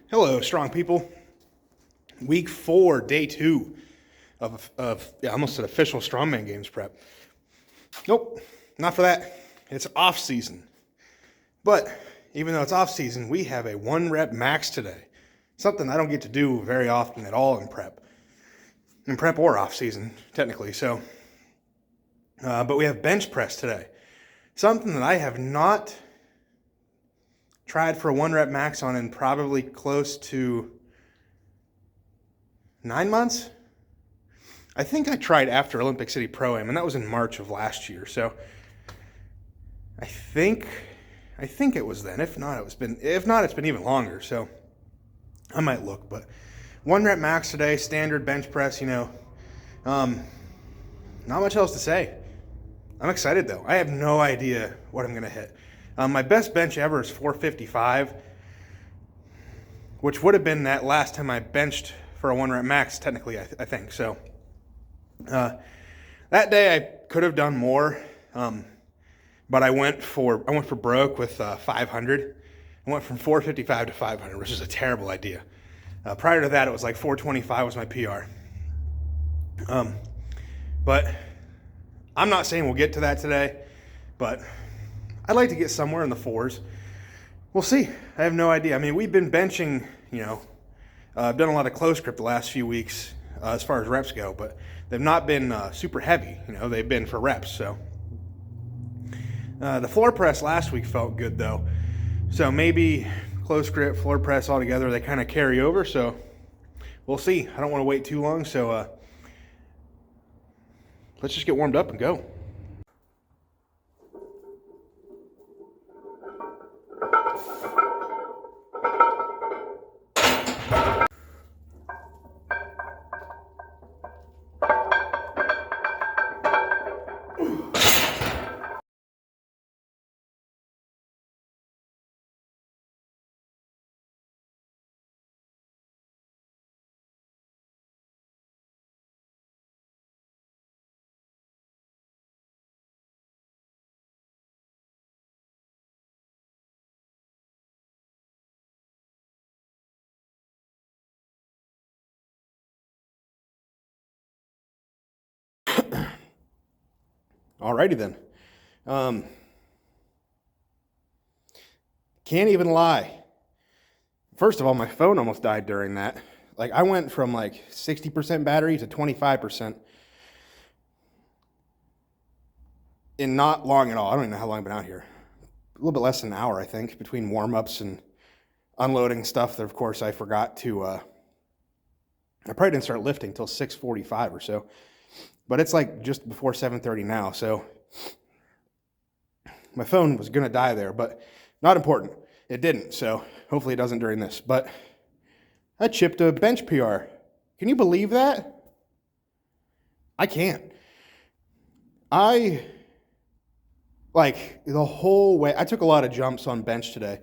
Hello, strong people. Week 4, day 2 of almost an official strongman games prep. Nope, not for that. It's off season. But even though it's off season, we have a 1 rep max today. Something I don't get to do very often at all in prep or off season, technically. So, but we have bench press today. Something that I have not tried for a 1 rep max on in probably close to 9 months. I think I tried after Olympic City Pro-Am, and that was in March of last year. So I think it was then. If not, it's been even longer. So I might look, but 1 rep max today, standard bench press. Not much else to say. I'm excited though. I have no idea what I'm gonna hit. My best bench ever is 455, which would have been that last time I benched for a 1 rep max, technically, I think. So that day I could have done more, but I went for broke with 500. I went from 455 to 500, which is a terrible idea. Prior to that, it was like 425 was my PR. But I'm not saying we'll get to that today, but I'd like to get somewhere in the 4s. We'll see. I have no idea. I mean, we've been benching, I've done a lot of close grip the last few weeks as far as reps go, but they've not been super heavy. They've been for reps. So the floor press last week felt good though. So maybe close grip, floor press all together, they kind of carry over. So we'll see. I don't want to wait too long. So let's just get warmed up and go. Alrighty then. Can't even lie. First of all, my phone almost died during that. Like I went from like 60% battery to 25% in not long at all. I don't even know how long I've been out here. A little bit less than an hour, I think, between warm-ups and unloading stuff that, of course, I forgot to, I probably didn't start lifting until 6:45 or so. But it's like just before 7:30 now, so my phone was going to die there, but not important. It didn't, so hopefully it doesn't during this. But I chipped a bench PR. Can you believe that? I can't. Like, the whole way, I took a lot of jumps on bench today.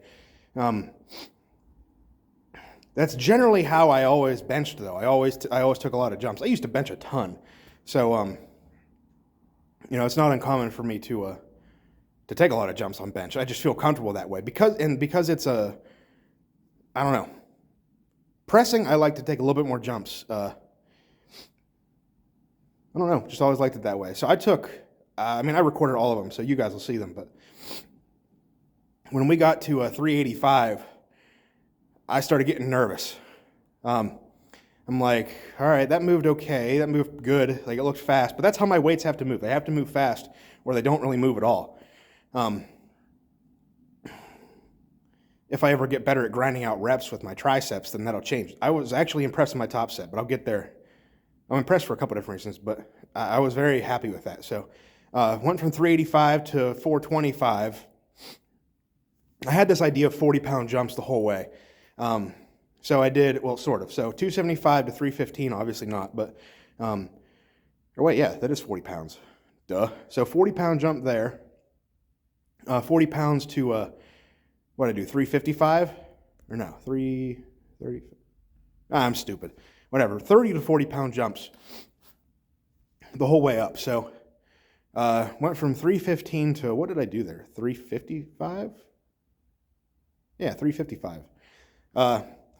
That's generally how I always benched, though. I always took a lot of jumps. I used to bench a ton. So, it's not uncommon for me to take a lot of jumps on bench. I just feel comfortable that way because it's I don't know. Pressing, I like to take a little bit more jumps. I don't know, just always liked it that way. So I took, I recorded all of them, so you guys will see them. But when we got to 385, I started getting nervous. I'm like, all right, that moved okay. That moved good. Like, it looked fast. But that's how my weights have to move. They have to move fast or they don't really move at all. If I ever get better at grinding out reps with my triceps, then that'll change. I was actually impressed with my top set, but I'll get there. I'm impressed for a couple different reasons, but I was very happy with that. So went from 385 to 425. I had this idea of 40-pound jumps the whole way. So I did, well, sort of. So 275 to 315, obviously not, but, that is 40 pounds. Duh. So 40-pound jump there. 40 pounds to, what did I do, 355? Or no, 330. I'm stupid. Whatever, 30 to 40-pound jumps the whole way up. So went from 315 to, what did I do there, 355? Yeah, 355.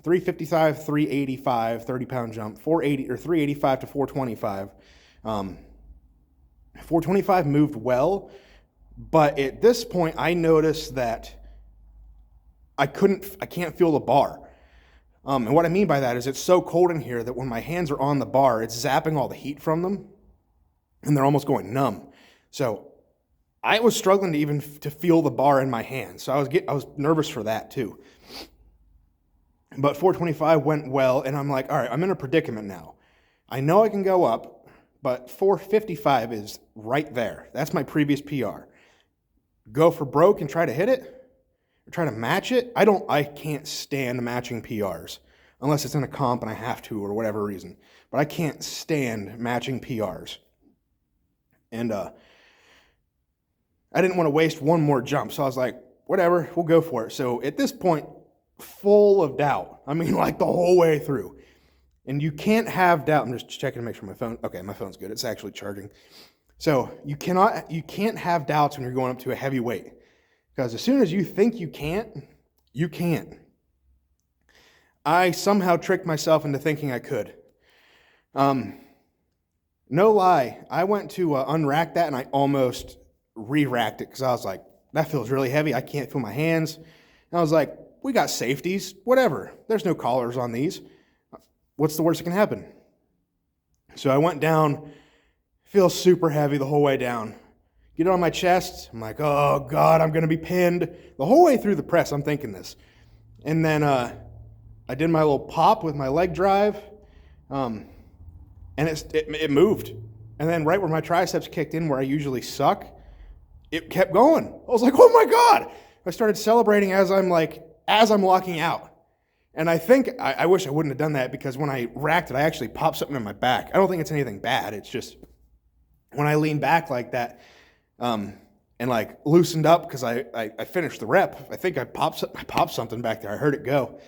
355, 385, 30-pound jump, 480 or 385 to 425. 425 moved well, but at this point I noticed that I can't feel the bar. And what I mean by that is it's so cold in here that when my hands are on the bar, it's zapping all the heat from them, and they're almost going numb. So I was struggling to feel the bar in my hands. So I was nervous for that too. But 425 went well, and I'm like, all right, I'm in a predicament now. I know I can go up, but 455 is right there. That's my previous PR. Go for broke and try to hit it? Or try to match it? I can't stand matching PRs unless it's in a comp and I have to or whatever reason. But I can't stand matching PRs. And I didn't want to waste one more jump, so I was like, whatever, we'll go for it. So at this point, full of doubt. I mean, like the whole way through. And you can't have doubt. I'm just checking to make sure my phone, okay, my phone's good. It's actually charging. So you can't have doubts when you're going up to a heavy weight. Because as soon as you think you can't, you can't. I somehow tricked myself into thinking I could. No lie, I went to unrack that and I almost re-racked it because I was like, that feels really heavy. I can't feel my hands. And I was like, we got safeties, whatever. There's no collars on these. What's the worst that can happen? So I went down, feels super heavy the whole way down. Get it on my chest. I'm like, oh, God, I'm going to be pinned. The whole way through the press, I'm thinking this. And then I did my little pop with my leg drive, and it moved. And then right where my triceps kicked in, where I usually suck, it kept going. I was like, oh, my God. I started celebrating as I'm locking out. And I think, I wish I wouldn't have done that because when I racked it, I actually popped something in my back. I don't think it's anything bad. It's just when I lean back like that, and like loosened up because I finished the rep. I think I popped something back there. I heard it go.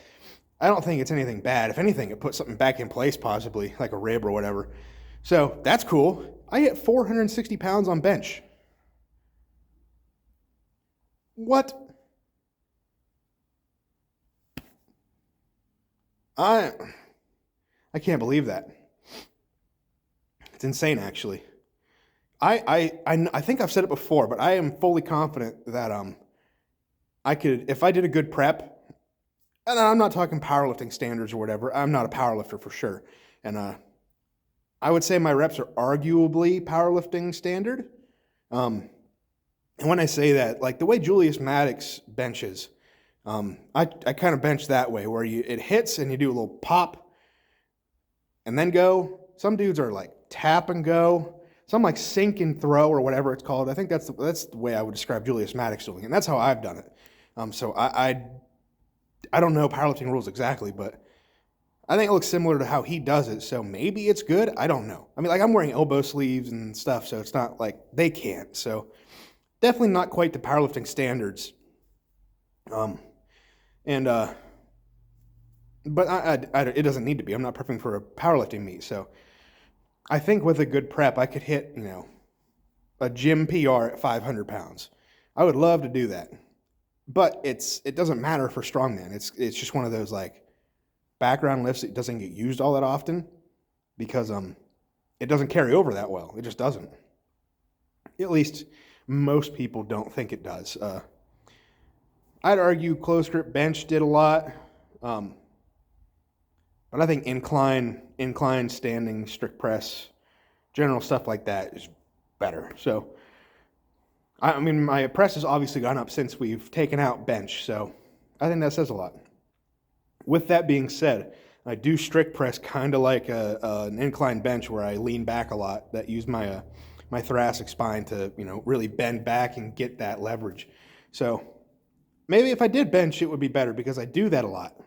I don't think it's anything bad. If anything, it put something back in place possibly, like a rib or whatever. So that's cool. I hit 460 pounds on bench. What? I can't believe that. It's insane, actually. I think I've said it before, but I am fully confident that I could, if I did a good prep, and I'm not talking powerlifting standards or whatever. I'm not a powerlifter for sure, and I would say my reps are arguably powerlifting standard. And when I say that, like the way Julius Maddox benches, I kind of bench that way, where it hits and you do a little pop, and then go. Some dudes are like tap and go. Some like sink and throw or whatever it's called. I think that's the way I would describe Julius Maddox doing it, and that's how I've done it. So I don't know powerlifting rules exactly, but I think it looks similar to how he does it. So maybe it's good. I don't know. I mean, like I'm wearing elbow sleeves and stuff, so it's not like they can't. So definitely not quite the powerlifting standards. But it doesn't need to be. I'm not prepping for a powerlifting meet, so I think with a good prep, I could hit, a gym PR at 500 pounds. I would love to do that, but it doesn't matter for strongman. It's just one of those like background lifts that doesn't get used all that often because it doesn't carry over that well. It just doesn't. At least most people don't think it does. I'd argue close grip bench did a lot. But I think incline, standing, strict press, general stuff like that is better. So, I mean, my press has obviously gone up since we've taken out bench. So, I think that says a lot. With that being said, I do strict press kind of like an incline bench where I lean back a lot. That use my thoracic spine to really bend back and get that leverage. So, maybe if I did bench, it would be better because I do that a lot.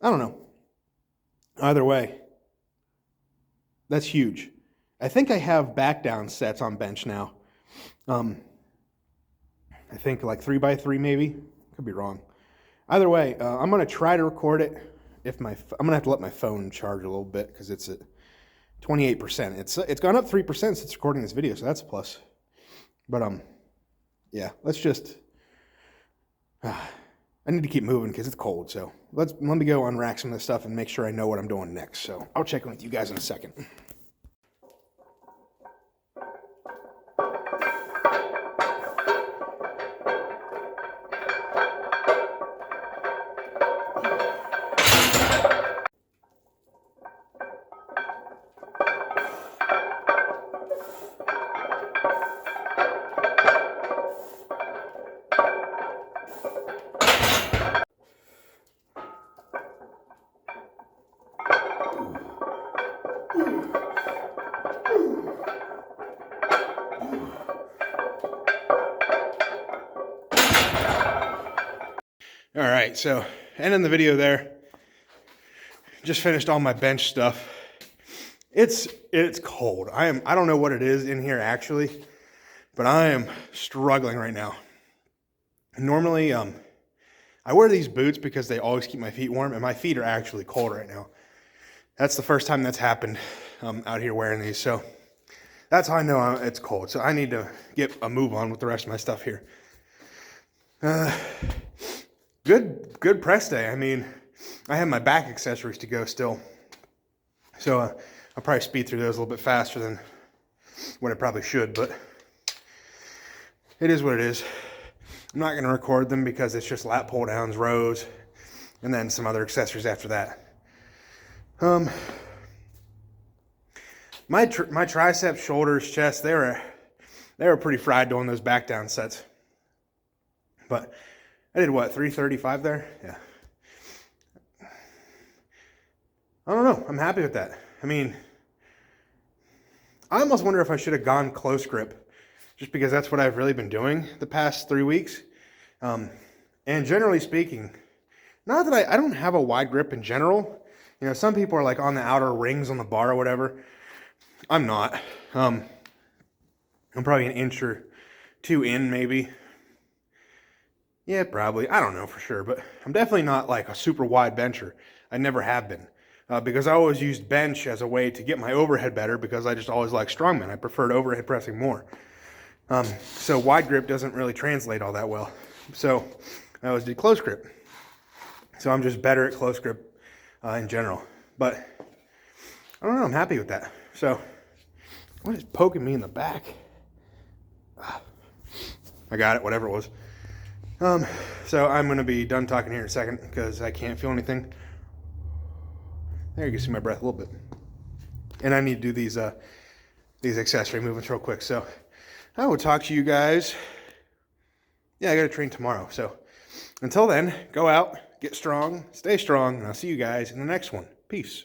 I don't know. Either way, that's huge. I think I have back down sets on bench now. I think like 3x3 maybe. Could be wrong. Either way, I'm going to try to record it. I'm going to have to let my phone charge a little bit because it's at 28%. It's gone up 3% since recording this video, so that's a plus. But yeah, let's just I need to keep moving because it's cold. So let me go unrack some of this stuff and make sure I know what I'm doing next. So I'll check in with you guys in a second. All right, so ending the video there. Just finished all my bench stuff. It's cold. I don't know what it is in here actually, but I am struggling right now. Normally, I wear these boots because they always keep my feet warm, and my feet are actually cold right now. That's the first time that's happened out here wearing these, so that's how I know it's cold. So I need to get a move on with the rest of my stuff here. Good press day. I mean, I have my back accessories to go still. So I'll probably speed through those a little bit faster than what I probably should, but it is what it is. I'm not going to record them because it's just lat pull downs, rows, and then some other accessories after that. My triceps, shoulders, chest, they were pretty fried doing those back down sets. But I did what, 335 there? Yeah. I don't know. I'm happy with that. I mean, I almost wonder if I should have gone close grip, just because that's what I've really been doing the past 3 weeks. And generally speaking, not that I don't have a wide grip in general. You know, some people are like on the outer rings on the bar or whatever. I'm not. I'm probably an inch or two in, maybe. Yeah, probably. I don't know for sure, but I'm definitely not like a super wide bencher. I never have been. Because I always used bench as a way to get my overhead better, because I just always liked strongman. I preferred overhead pressing more. So wide grip doesn't really translate all that well. So I always did close grip. So I'm just better at close grip in general. But I don't know, I'm happy with that. So what is poking me in the back? I got it, whatever it was. So I'm going to be done talking here in a second because I can't feel anything. There, you can see my breath a little bit. And I need to do these accessory movements real quick. So I will talk to you guys. Yeah, I got to train tomorrow. So until then, go out, get strong, stay strong, and I'll see you guys in the next one. Peace.